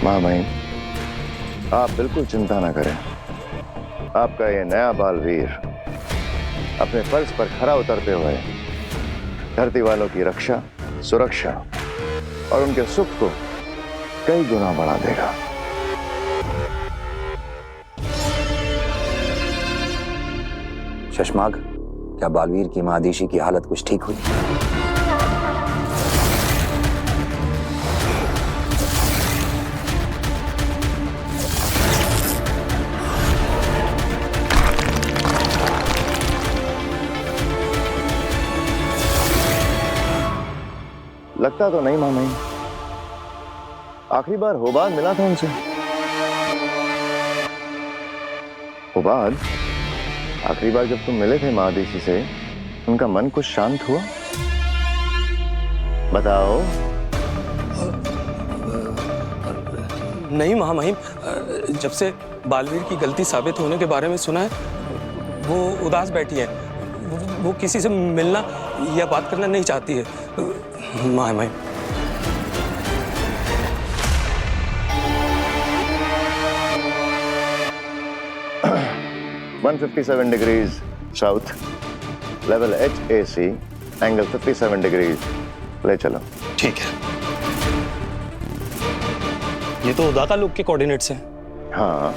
माँ महीम, आप बिल्कुल चिंता ना करें। आपका ये नया बालवीर अपने फर्ज पर खरा उतरते हुए धरती वालों की रक्षा, सुरक्षा और उनके सुख को कई गुना बढ़ा देगा। शशमाग, क्या बालवीर की मां आदिशी की हालत कुछ ठीक हुई? लगता तो नहीं मामा, आखिरी बार होबाद मिला था उनसे। होबाद, आखिरी बार जब तुम मिले थे माँ आदिशी से, उनका मन कुछ शांत हुआ? बताओ। नहीं महामहिम, जब से बालवीर की गलती साबित होने के बारे में सुना है, वो उदास बैठी है। वो किसी से मिलना या बात करना नहीं चाहती है। महामहिम, 157 degrees south, level HAC, angle 57 degrees. ले चलो। ठीक है। ये तो उदाका लोग के कोऑर्डिनेट्स हैं। हाँ,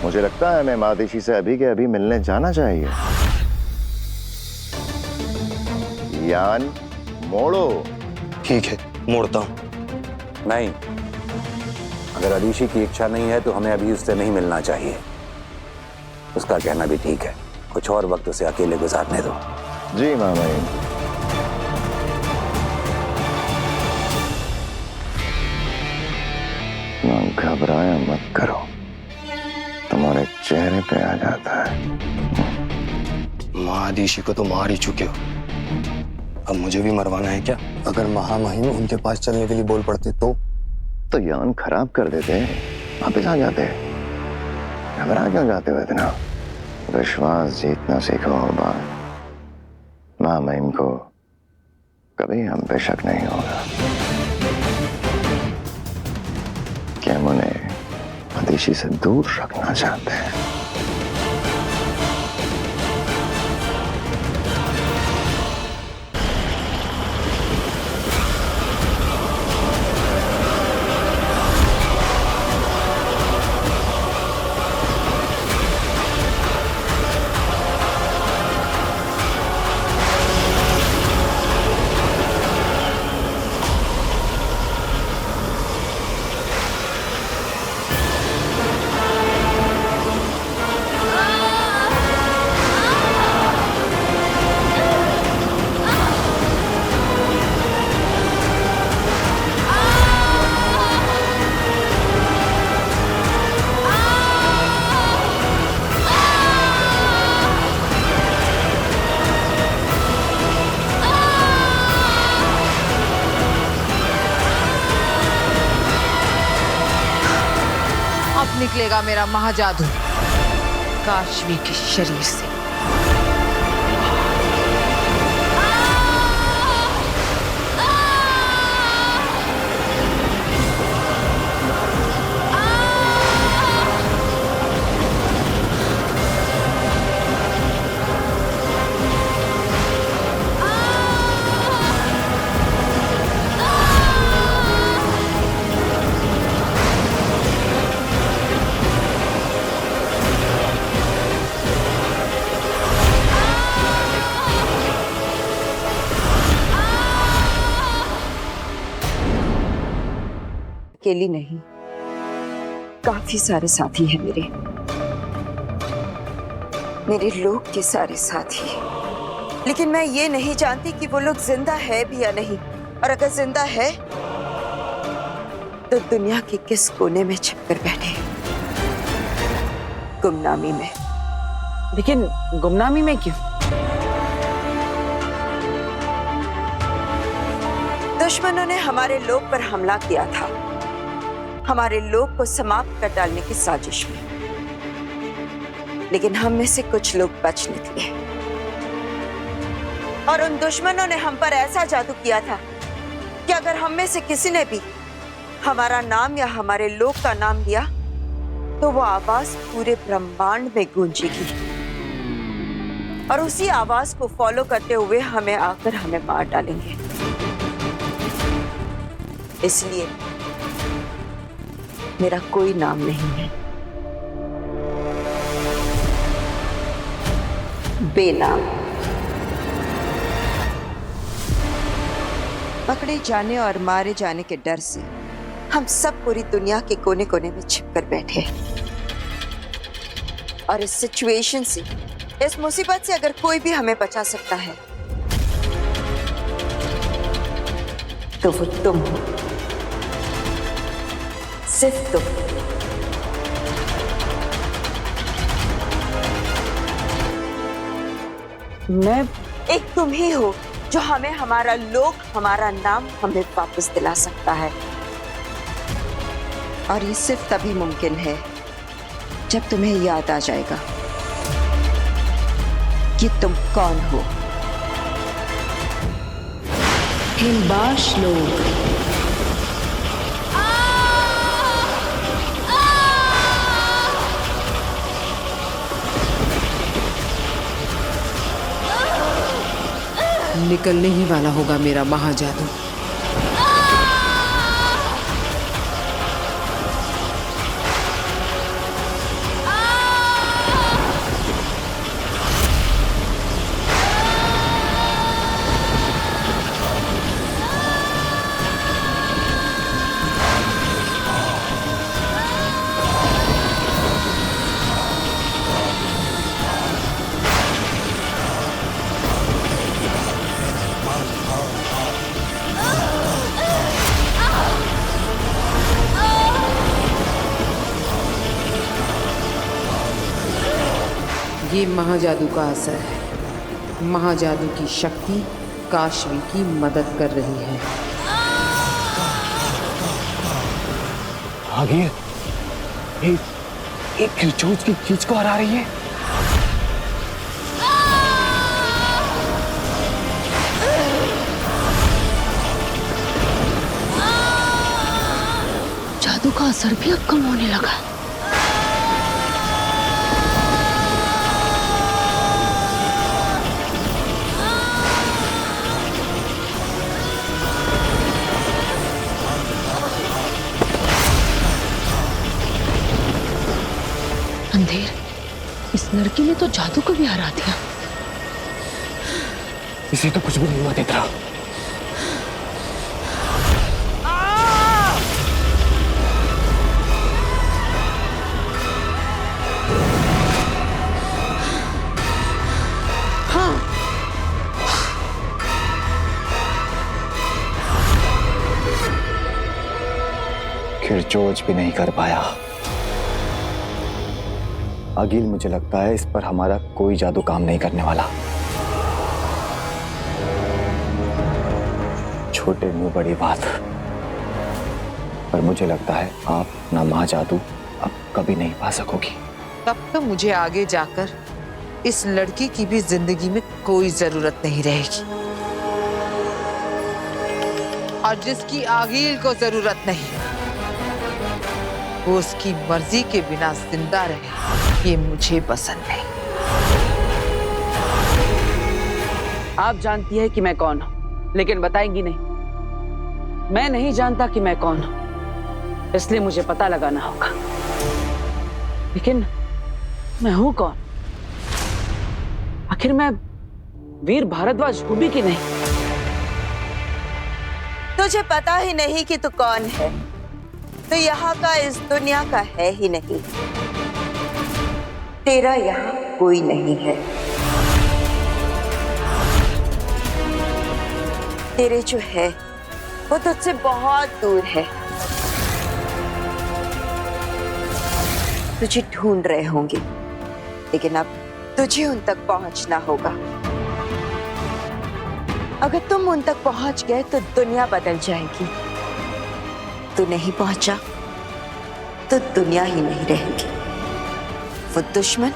मुझे लगता है मैं मादिशी से अभी के अभी मिलने जाना चाहिए। यान मोड़ो। ठीक है, मोड़ता हूँ। नहीं, अगर आदिशी की इच्छा नहीं है तो हमें अभी उससे नहीं मिलना चाहिए। उसका कहना भी ठीक है, कुछ और वक्त उसे अकेले गुजारने दो। जी मामा। घबराया मत करो, तुम्हारे चेहरे पे आ जाता है। माँ आदिशी को तो मार ही चुके हो, अब मुझे भी मरवाना है क्या? अगर महामहिम उनके पास चलने के लिए बोल पड़ते तो यान खराब कर देते, वापिस आ जाते। घबरा क्यों जाते हो इतना? विश्वास जीतना सीखो होगा। माँ महीम को कभी हम पे शक नहीं होगा कि हम उन्हें आदिशी से दूर रखना चाहते हैं। निकलेगा मेरा महाजादू काशवी के शरीर से। अकेली नहीं, काफी सारे साथी हैं मेरे लोग के सारे साथी। लेकिन मैं ये नहीं जानती कि वो लोग जिंदा है भी या नहीं, और अगर जिंदा है तो दुनिया के किस कोने में छिपकर बैठे, गुमनामी में। लेकिन गुमनामी में क्यों? दुश्मनों ने हमारे लोग पर हमला किया था, हमारे लोग को समाप्त कर डालने की साजिश में। लेकिन हम में से कुछ लोग बच निकले, और उन दुश्मनों ने हम पर ऐसा जादू किया था कि अगर हम में से किसी ने भी हमारा नाम या हमारे लोक का नाम लिया तो वो आवाज पूरे ब्रह्मांड में गूंजेगी और उसी आवाज को फॉलो करते हुए हमें आकर हमें मार डालेंगे। इसलिए मेरा कोई नाम नहीं है, बेनाम। पकड़े जाने और मारे जाने के डर से हम सब पूरी दुनिया के कोने कोने में छिपकर बैठे हैं। और इस सिचुएशन से, इस मुसीबत से अगर कोई भी हमें बचा सकता है तो वो तुम हो, सिर्फ तुम। मैं एक तुम ही हो जो हमें हमारा लोक, हमारा नाम हमें वापस दिला सकता है। और ये सिर्फ तभी मुमकिन है जब तुम्हें याद आ जाएगा कि तुम कौन हो। हिलबाश लोग। निकलने ही वाला होगा मेरा महाजादू। ये महाजादू का असर है। महाजादू की शक्ति काशवी की मदद कर रही है। आगे एक खिलचोच की खींच को हरा रही है। जादू का असर भी अब कम होने लगा। अंधेर, इस लड़की ने तो जादू को भी हरा दिया। इसे तो कुछ भी नहीं हुआ देता। हाँ, खिरचोच भी नहीं कर पाया। अगिल, मुझे लगता है इस पर हमारा कोई जादू काम नहीं करने वाला। छोटे मुंह बड़ी बात। पर मुझे लगता है आप ना महाजादू अब कभी नहीं पा सकोगी। तब तो मुझे आगे जाकर इस लड़की की भी जिंदगी में कोई जरूरत नहीं रहेगी। और जिसकी आगिल को जरूरत नहीं, वो उसकी मर्जी के बिना जिंदा रहे, ये मुझे पसंद नहीं। आप जानती है कि मैं कौन हूं, लेकिन बताएंगी नहीं। मैं नहीं जानता कि मैं कौन हूं, इसलिए मुझे पता लगाना होगा। लेकिन मैं हूं कौन? आखिर मैं वीर भारद्वाज हूं भी कि नहीं? तुझे पता ही नहीं कि तू कौन है, तो यहाँ का, इस दुनिया का है ही नहीं। तेरा यहाँ कोई नहीं है। तेरे जो है वो तुझसे बहुत दूर है। तुझे ढूंढ रहे होंगे, लेकिन अब तुझे उन तक पहुंचना होगा। अगर तुम उन तक पहुंच गए तो दुनिया बदल जाएगी। तू नहीं पहुंचा तो दुनिया ही नहीं रहेगी। वो दुश्मन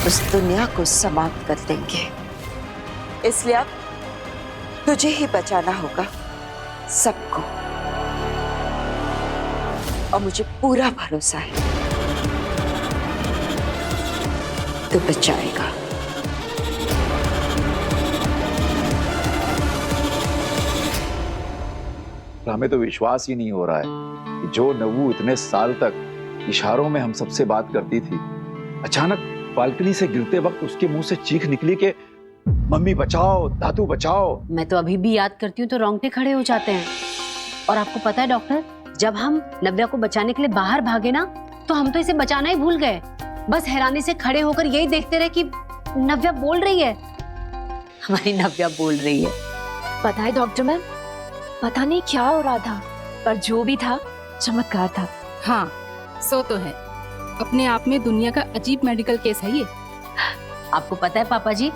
उस दुनिया को समाप्त कर देंगे। इसलिए अब तुझे ही बचाना होगा सबको। और मुझे पूरा भरोसा है तू बचाएगा। हमें तो विश्वास ही नहीं हो रहा है कि जो नव्वू इतने साल तक इशारों में हम सबसे बात करती थी, अचानक बालकनी से गिरते वक्त उसके मुंह से चीख निकली कि मम्मी बचाओ, दादू बचाओ। मैं तो अभी भी याद करती हूँ तो रोंगटे खड़े हो जाते हैं। और आपको पता है डॉक्टर, जब हम नव्या को बचाने के लिए बाहर भागे ना, तो हम तो इसे बचाना ही भूल गए। बस हैरानी से खड़े होकर यही देखते रहे कि नव्या बोल रही है। हमारी नव्या बोल रही है। पता है डॉक्टर मैम, पता नहीं क्या हो रहा था, पर जो भी था चमत्कार था। हाँ, सो तो है। अपने आप में दुनिया का अजीब मेडिकल केस है ये। आपको पता है पापा जी,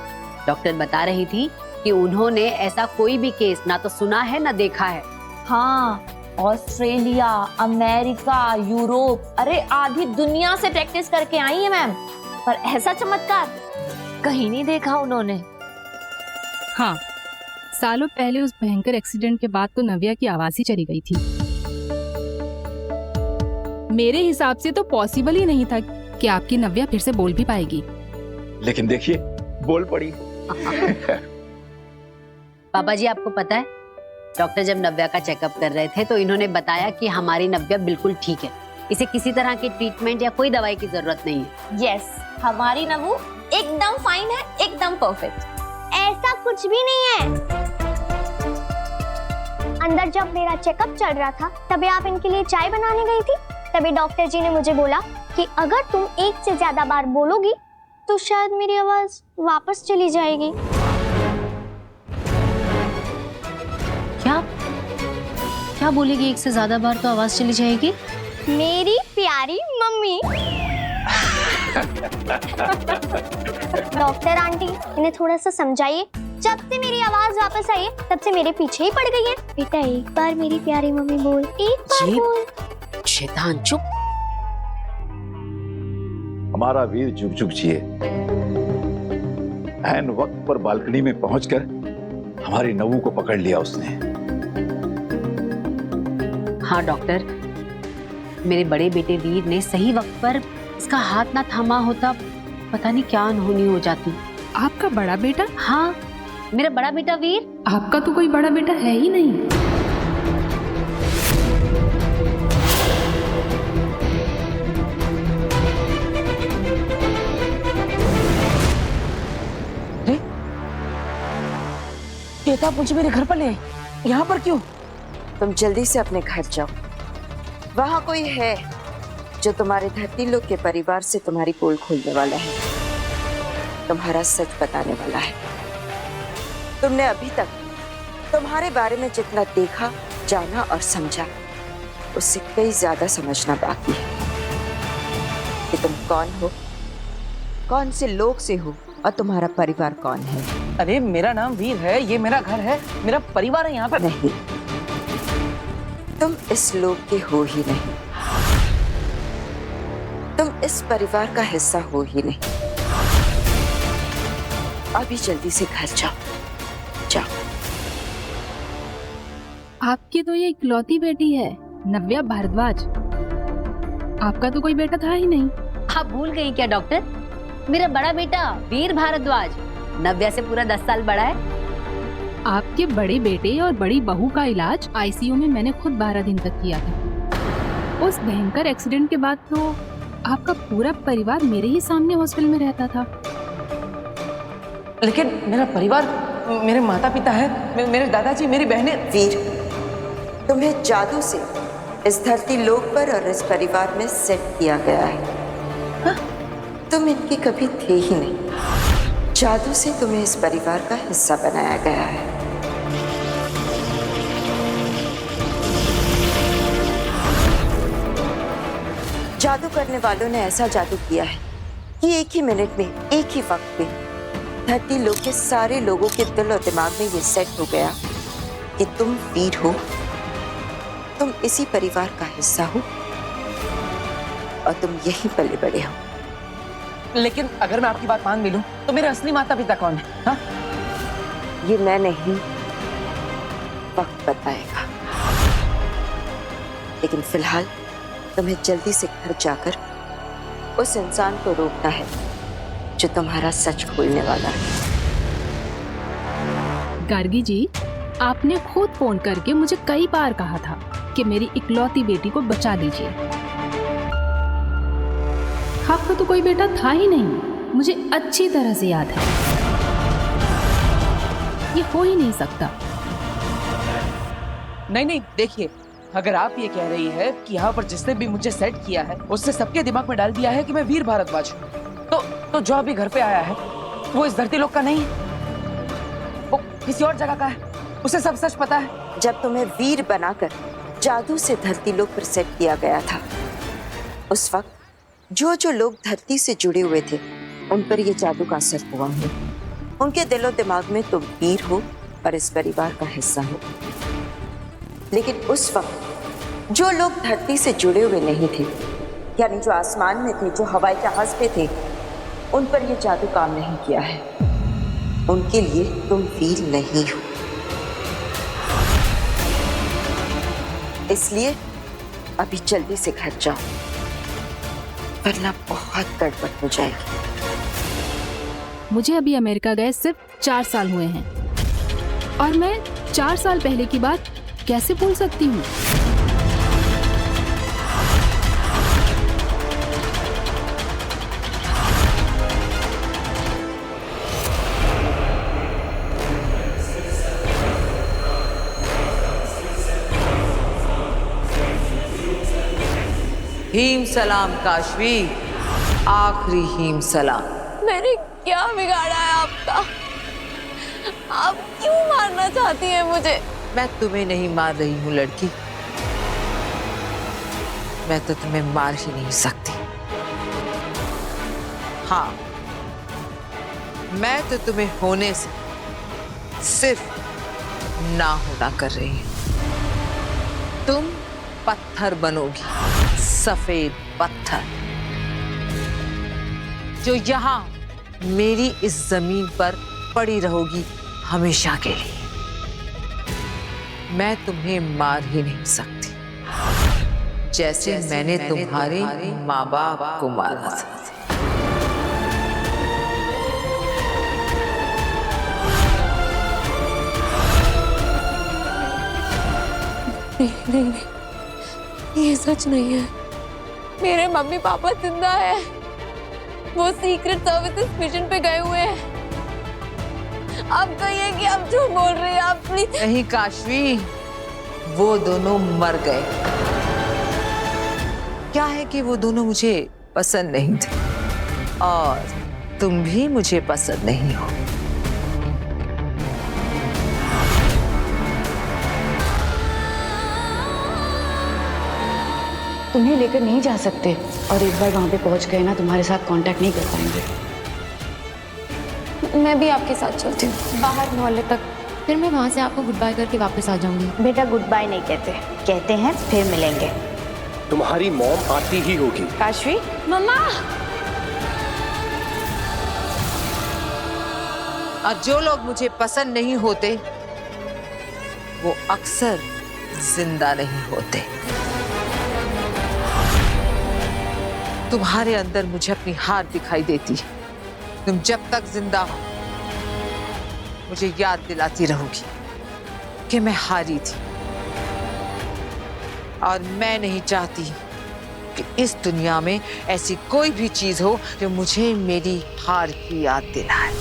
डॉक्टर बता रही थी कि उन्होंने ऐसा कोई भी केस ना तो सुना है ना देखा है। हाँ, ऑस्ट्रेलिया, अमेरिका, यूरोप, अरे आधी दुनिया से प्रैक्टिस करके आई है मैम, पर ऐसा चमत्कार कहीं नहीं देखा उन्होंने। हाँ, सालों पहले उस भयंकर एक्सीडेंट के बाद तो नव्या की आवाज ही चली गई थी। मेरे हिसाब से तो पॉसिबल ही नहीं था कि आपकी नव्या फिर से बोल भी पाएगी। लेकिन देखिए, बोल पड़ी। पापा जी आपको पता है, डॉक्टर जब नव्या का चेकअप कर रहे थे तो इन्होंने बताया कि हमारी नव्या बिल्कुल ठीक है, इसे किसी तरह की ट्रीटमेंट या कोई दवाई की जरूरत नहीं है। यस, हमारी नव्वू एकदम फाइन है, एकदम परफेक्ट। ऐसा कुछ भी नहीं है। अंदर जब मेरा चेकअप चल रहा था तभी आप इनके लिए चाय बनाने गई थी। तभी डॉक्टर जी ने मुझे बोला कि अगर तुम एक से ज्यादा बार बोलोगी तो शायद मेरी आवाज वापस चली जाएगी। क्या क्या बोलेगी? एक से ज्यादा बार तो आवाज चली जाएगी। मेरी प्यारी मम्मी। डॉक्टर आंटी, इन्हें थोड़ा सा समझाइए। जब से मेरी आवाज वापस आई है तब से मेरे पीछे ही पड़ गई है। बेटा एक बार मेरी प्यारी मम्मी बोल, एक बार बोल। शैतान चुप। हमारा वीर जुग जुग जिए। ऐन वक्त पर बालकनी में पहुंचकर हमारी नव्वू को पकड़ लिया उसने। हाँ डॉक्टर, मेरे बड़े बेटे वीर ने सही वक्त पर इसका हाथ ना थामा होता, पता नहीं क्या अनहोनी हो जाती। आपका बड़ा बेटा? हाँ, मेरा बड़ा बेटा वीर। आपका तो कोई बड़ा बेटा है ही नहीं। आप मुझे मेरे घर पर ले आए, यहाँ पर क्यों? तुम जल्दी से अपने घर जाओ। वहां कोई है जो तुम्हारे धरती लोक के परिवार से तुम्हारी पोल खोलने वाला है, तुम्हारा सच बताने वाला है। तुमने अभी तक तुम्हारे बारे में जितना देखा, जाना और समझा, उससे कई ज्यादा समझना बाकी है कि तुम कौन हो, कौन से लोग से हो और तुम्हारा परिवार कौन है। अरे मेरा नाम वीर है, ये मेरा घर है, मेरा परिवार है यहाँ पर। नहीं, तुम इस लोग के हो ही नहीं, तुम इस परिवार का हिस्सा हो ही नहीं। अभी जल्दी से घर जाओ, जाओ। आपकी तो ये इकलौती बेटी है, नव्या भारद्वाज। आपका तो कोई बेटा था ही नहीं। आप भूल गई क्या डॉक्टर? मेरा बड़ा बेटा वीर भारद्वाज नव्या से पूरा 10 साल बड़ा है। आपके बड़े बेटे और बड़ी बहू का इलाज आईसीयू में मैंने खुद 12 दिन तक किया था। उस भयंकर एक्सीडेंट के बाद तो आपका पूरा परिवार मेरे ही सामने हॉस्पिटल में रहता था। लेकिन मेरा परिवार, मेरे माता पिता है, मेरे दादाजी, मेरी बहनें। वीर, तुम्हें जादू से इस धरती लोक पर और इस परिवार में सेट किया गया है। हाँ? तुम इनके कभी थे ही नहीं, जादू से तुम्हें इस परिवार का हिस्सा बनाया गया है। जादू करने वालों ने ऐसा जादू किया है कि एक ही मिनट में, एक ही वक्त में धरती लोक के सारे लोगों के दिल और दिमाग में ये सेट हो गया कि तुम वीर हो, तुम इसी परिवार का हिस्सा हो और तुम यहीं पले बड़े हो। लेकिन अगर मैं आपकी बात मान भी लूं तो मेरे असली माता पिता कौन है? हाँ? ये मैं नहीं, वक्त बताएगा। लेकिन फिलहाल तुम्हें जल्दी से घर जाकर उस इंसान को रोकना है जो तुम्हारा सच खोलने वाला है। गार्गी जी, आपने खुद फोन करके मुझे कई बार कहा था कि मेरी इकलौती बेटी को बचा लीजिए। आपका तो कोई बेटा था ही नहीं, मुझे अच्छी तरह से याद है। ये हो ही नहीं सकता। नहीं, देखिए, अगर आप ये कह रही है कि यहाँ पर जिसने भी मुझे सेट किया है उससे सबके दिमाग में डाल दिया है कि मैं वीर भारद्वाज हूँ, तो जो अभी घर पे आया है वो इस धरती लोक का नहीं है, वो किसी और जगह का है। उसे सब सच पता है। जब तुम्हें वीर बनाकर जादू से धरती लोक पर सेट किया गया था, उस वक्त जो लोग धरती से जुड़े हुए थे उन पर यह जादू का असर हुआ है। उनके दिलो दिमाग में तुम वीर हो और इस परिवार का हिस्सा हो। लेकिन उस वक्त जो लोग धरती से जुड़े हुए नहीं थे, यानी जो आसमान में थे, जो हवाई जहाज पे थे, उन पर यह जादू काम नहीं किया है। उनके लिए तुम वीर नहीं हो। इसलिए अभी जल्दी से घर जाओ, वरना बहुत गड़बड़ हो जाएगी। मुझे अभी अमेरिका गए सिर्फ 4 साल हुए हैं और मैं 4 साल पहले की बात कैसे भूल सकती हूँ? हीम सलाम काशवी, आखिरी हीम सलाम। मैंने क्या बिगाड़ा है आपका? आप क्यों मारना चाहती हैं मुझे? मैं तुम्हें नहीं मार रही हूँ लड़की, मैं तो तुम्हें मार ही नहीं सकती। हाँ, मैं तो तुम्हें होने से सिर्फ ना होना कर रही हूँ। तुम पत्थर बनोगी, सफेद पत्थर, जो यहाँ मेरी इस जमीन पर पड़ी रहोगी हमेशा के लिए। मैं तुम्हें मार ही नहीं सकती, जैसे मैंने तुम्हारे माँ बाप को मारा था। नहीं, ये सच नहीं है। मेरे मम्मी पापा जिंदा है, वो सीक्रेट सर्विसेज मिशन पे गए हुए हैं। आप कहिए कि आप झूठ बोल रही हैं, आप प्लीज। नहीं काशवी, वो दोनों मर गए। क्या है कि वो दोनों मुझे पसंद नहीं थे और तुम भी मुझे पसंद नहीं हो। तुम्हें लेकर नहीं जा सकते और एक बार वहां पे पहुंच गए ना, तुम्हारे साथ कांटेक्ट नहीं कर पाएंगे। मैं भी आपके साथ चलती हूँ बाहर मोहल्ले तक, फिर मैं वहां से आपको गुड बाय करके वापस आ जाऊंगी। बेटा गुड बाय नहीं कहते, कहते हैं फिर मिलेंगे। तुम्हारी मॉम आती ही होगी। काशवी, मम्मा। और जो लोग मुझे पसंद नहीं होते वो अक्सर जिंदा नहीं होते। तुम्हारे अंदर मुझे अपनी हार दिखाई देती है। तुम जब तक जिंदा हो मुझे याद दिलाती रहोगी कि मैं हारी थी, और मैं नहीं चाहती कि इस दुनिया में ऐसी कोई भी चीज हो जो मुझे मेरी हार की याद दिलाए।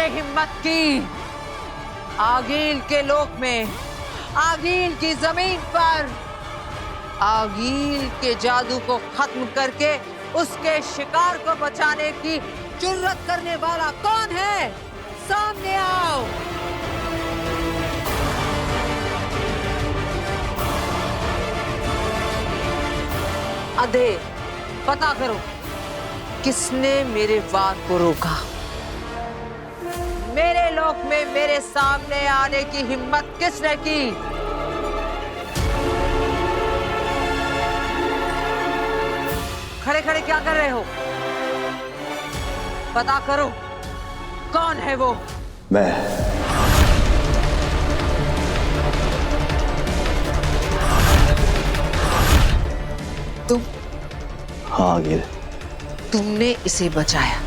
किसने हिम्मत की आगील के लोक में, आगील की जमीन पर आगील के जादू को खत्म करके उसके शिकार को बचाने की जुर्रत करने वाला कौन है? सामने आओ। अधे पता करो किसने मेरे वार को रोका। मेरे लोक में मेरे सामने आने की हिम्मत किसने की? खड़े खड़े क्या कर रहे हो? पता करो कौन है वो? मैं। तुम? हाँ गिल। तुमने इसे बचाया।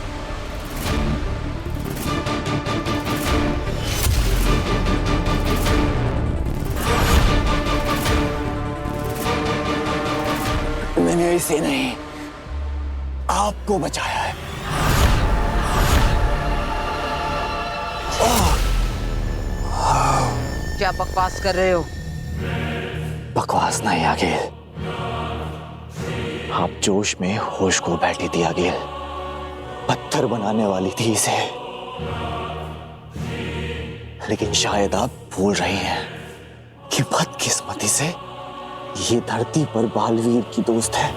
मैंने इसे नहीं, आपको बचाया है। क्या बकवास कर रहे हो? बकवास नहीं आगे। आप जोश में होश को बैठी थी आगे। पत्थर बनाने वाली थी इसे, लेकिन शायद आप भूल रही हैं कि बदकिस्मती से ये धरती पर बालवीर की दोस्त है।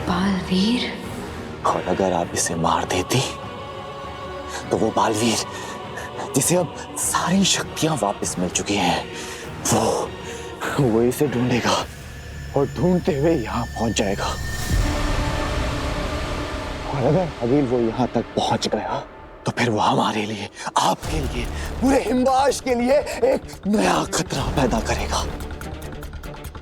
बालवीर? और अगर आप इसे मार देती तो वो बालवीर जिसे अब सारी शक्तियां वापस मिल चुकी हैं, वो इसे ढूंढेगा और ढूंढते हुए यहाँ पहुंच जाएगा। और अगर अगील वो यहाँ तक पहुंच गया तो फिर वो हमारे लिए, आपके लिए, पूरे हिमवाश के लिए एक नया खतरा पैदा करेगा।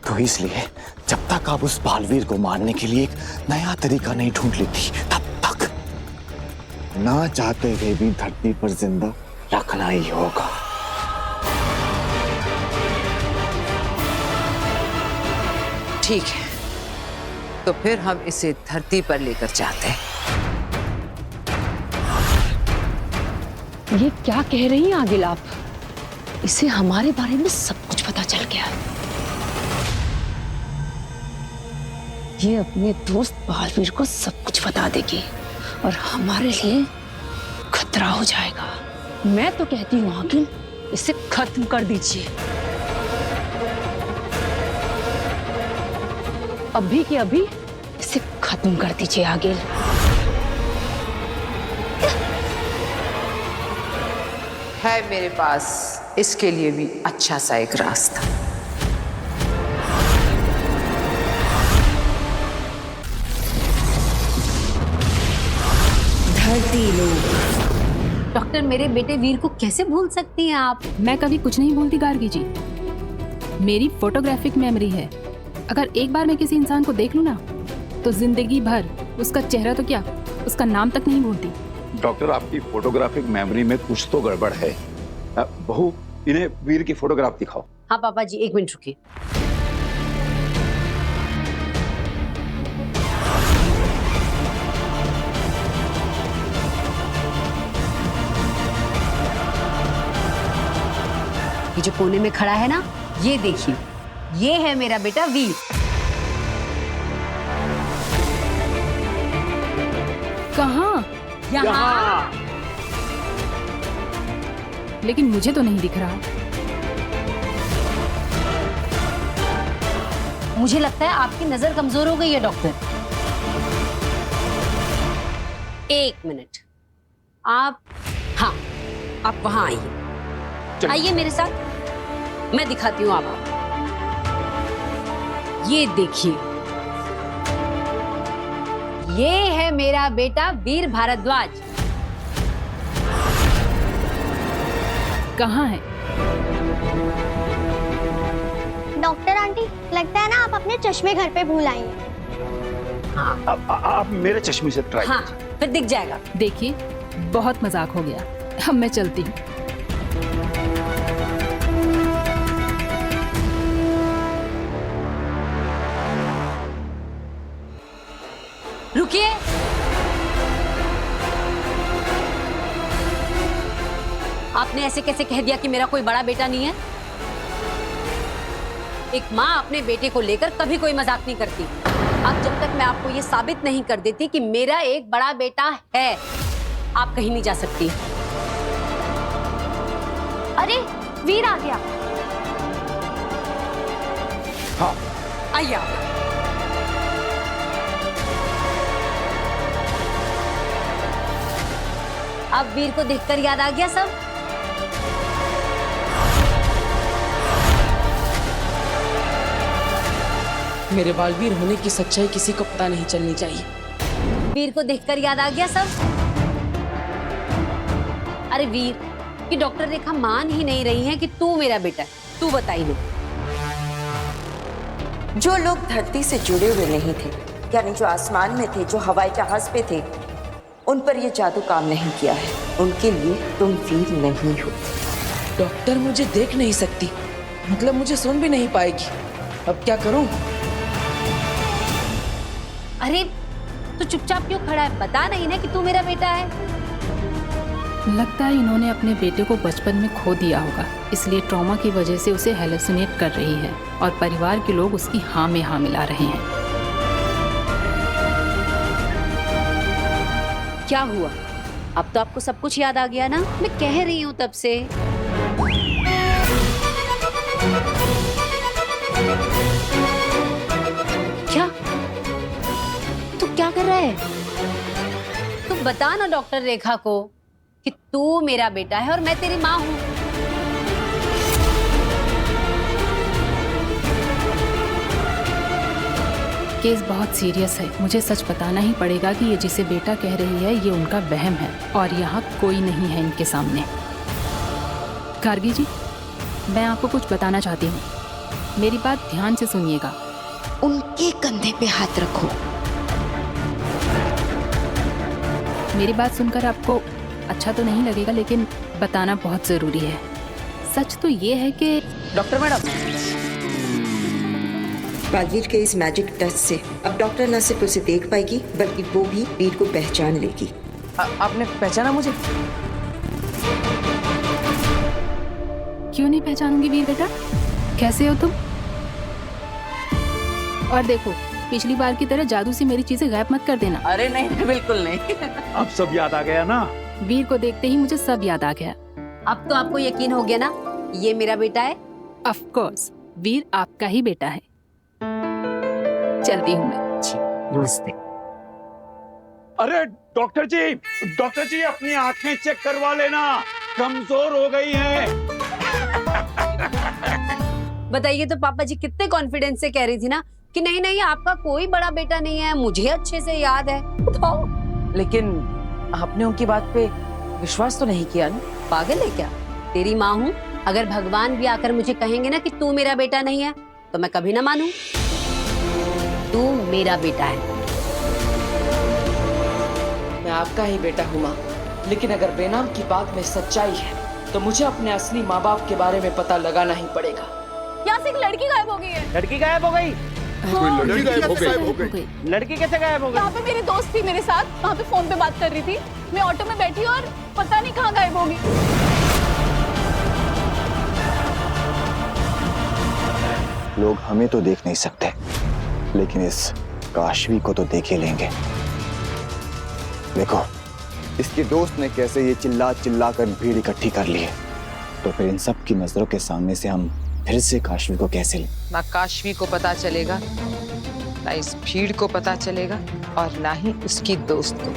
तो इसलिए जब तक आप उस बालवीर को मारने के लिए एक नया तरीका नहीं ढूंढ लेती, तब तक ना चाहते हुए भी धरती पर जिंदा रखना ही होगा। ठीक है, तो फिर हम इसे धरती पर लेकर जाते हैं। ये क्या कह रही हैं आगिल आप? इसे हमारे बारे में सब कुछ पता चल गया है। ये अपने दोस्त बालवीर को सब कुछ बता देगी और हमारे लिए खतरा हो जाएगा। मैं तो कहती हूँ आगिल, इसे खत्म कर दीजिए। अभी के अभी इसे खत्म कर दीजिए आगिल। है मेरे पास इसके लिए भी अच्छा सा एक रास्ता। धरती लोग। डॉक्टर, मेरे बेटे वीर को कैसे भूल सकती हैं आप? मैं कभी कुछ नहीं भूलती गार्गी जी। मेरी फोटोग्राफिक मेमोरी है। अगर एक बार मैं किसी इंसान को देख लूं ना, तो जिंदगी भर उसका चेहरा तो क्या, उसका नाम तक नहीं भूलती। डॉक्टर, आपकी फोटोग्राफिक मेमोरी में कुछ तो गड़बड़ है। बहू, इन्हें वीर की फोटोग्राफ दिखाओ। हाँ पापा जी, एक मिनट रुकिए। ये जो कोने में खड़ा है ना, ये देखिए, ये है मेरा बेटा वीर। कहाँ? यहाँ। लेकिन मुझे तो नहीं दिख रहा। मुझे लगता है आपकी नजर कमजोर हो गई है डॉक्टर। एक मिनट, आप, हाँ, आप वहां आइए। आइए मेरे साथ, मैं दिखाती हूँ आपको। ये देखिए, ये है मेरा बेटा वीर भारद्वाज। कहाँ है? डॉक्टर आंटी, लगता है ना आप अपने चश्मे घर पे भूल आई हैं। आप मेरे चश्मे से ट्राई हाँ, फिर दिख जाएगा। देखिए, बहुत मजाक हो गया। अब मैं चलती हूँ। रुकिए। आपने ऐसे कैसे कह दिया कि मेरा कोई बड़ा बेटा नहीं है? एक माँ अपने बेटे को लेकर कभी कोई मजाक नहीं करती। अब जब तक मैं आपको ये साबित नहीं कर देती कि मेरा एक बड़ा बेटा है, आप कहीं नहीं जा सकती। अरे वीर आ गया। हाँ आइए आप। अब वीर को देखकर याद आ गया सब? मेरे बालवीर होने की सच्चाई किसी को पता नहीं चलनी चाहिए। वीर को देखकर याद आ गया सब? अरे वीर, कि डॉक्टर रेखा मान ही नहीं रही है कि तू मेरा बेटा है। तू बताई ना। जो लोग धरती से जुड़े हुए नहीं थे, यानी जो आसमान में थे, जो हवाई जहाज पे थे, उन पर ये जादू काम नहीं किया है। उनके लिए तुम वीर नहीं हो। डॉक्टर मुझे देख नहीं सकती, मतलब मुझे सुन भी नहीं पाएगी। अब क्या करूं? अरे तू चुपचाप क्यों खड़ा है? बता नहीं ना कि तू मेरा बेटा है। लगता है इन्होंने अपने बेटे को बचपन में खो दिया होगा, इसलिए ट्रॉमा की वजह से उसे हेलुसिनेट कर रही है और परिवार के लोग उसकी हाँ में हाँ मिला रहे हैं। क्या हुआ? अब तो आपको सब कुछ याद आ गया ना? मैं कह रही हूँ तब से। क्या? तू क्या कर रहा है? तू बता ना डॉक्टर रेखा को कि तू मेरा बेटा है और मैं तेरी माँ हूँ। केस बहुत सीरियस है। मुझे सच बताना ही पड़ेगा कि ये जिसे बेटा कह रही है ये उनका वहम है और यहाँ कोई नहीं है इनके सामने। गार्गी जी, मैं आपको कुछ बताना चाहती हूँ, मेरी बात ध्यान से सुनिएगा। उनके कंधे पे हाथ रखो। मेरी बात सुनकर आपको अच्छा तो नहीं लगेगा, लेकिन बताना बहुत जरूरी है। सच तो ये है कि डॉक्टर मैडम, बालवीर के इस मैजिक टच से अब डॉक्टर न सिर्फ उसे देख पाएगी, बल्कि वो भी वीर को पहचान लेगी। आपने पहचाना मुझे? क्यों नहीं पहचानूंगी वीर बेटा? कैसे हो तुम? और देखो, पिछली बार की तरह जादू से मेरी चीजें गायब मत कर देना। अरे नहीं, बिल्कुल नहीं। अब सब याद आ गया ना? वीर को देखते ही मुझे सब याद आ गया। अब तो आपको यकीन हो गया ना, ये मेरा बेटा है? ऑफ कोर्स, वीर आपका ही बेटा है। चलती हूँ मैं। नमस्ते। अरे डॉक्टर जी अपनी आंखें चेक करवा लेना, कमजोर हो गई हैं। बताइए तो पापा जी कितने कॉन्फिडेंस से कह रही थी ना कि नहीं नहीं आपका कोई बड़ा बेटा नहीं है, मुझे अच्छे से याद है। बताओ। लेकिन आपने उनकी बात पे विश्वास तो नहीं किया ना? पागल है क्या? तेरी माँ हूँ, अगर भगवान भी आकर मुझे कहेंगे ना कि तू मेरा बेटा नहीं है तो मैं कभी ना मानूं। तू मेरा बेटा है। मैं आपका ही बेटा हूँ माँ, लेकिन अगर बेनाम की बात में सच्चाई है तो मुझे अपने असली माँ बाप के बारे में पता लगाना ही पड़ेगा। यहाँ से एक लड़की गायब हो गई है। लड़की गायब हो गई? लड़की गायब हो गई। लड़की कैसे गायब हो गई? यहाँ पे मेरी दोस्त थी मेरे साथ, वहाँ पे फोन पे बात कर रही थी। मैं ऑटो में बैठी और पता नहीं कहाँ गायब हो गई। लोग हमें तो देख नहीं सकते, लेकिन इस काशवी को तो देख ही लेंगे। देखो, इसके दोस्त ने कैसे ये चिल्ला चिल्ला कर भीड़ इकट्ठी कर ली है, तो फिर इन सब की नजरों के सामने से हम फिर से काशवी को कैसे लें? ना काशवी को पता चलेगा, ना इस भीड़ को पता चलेगा, और ना ही उसकी दोस्त को।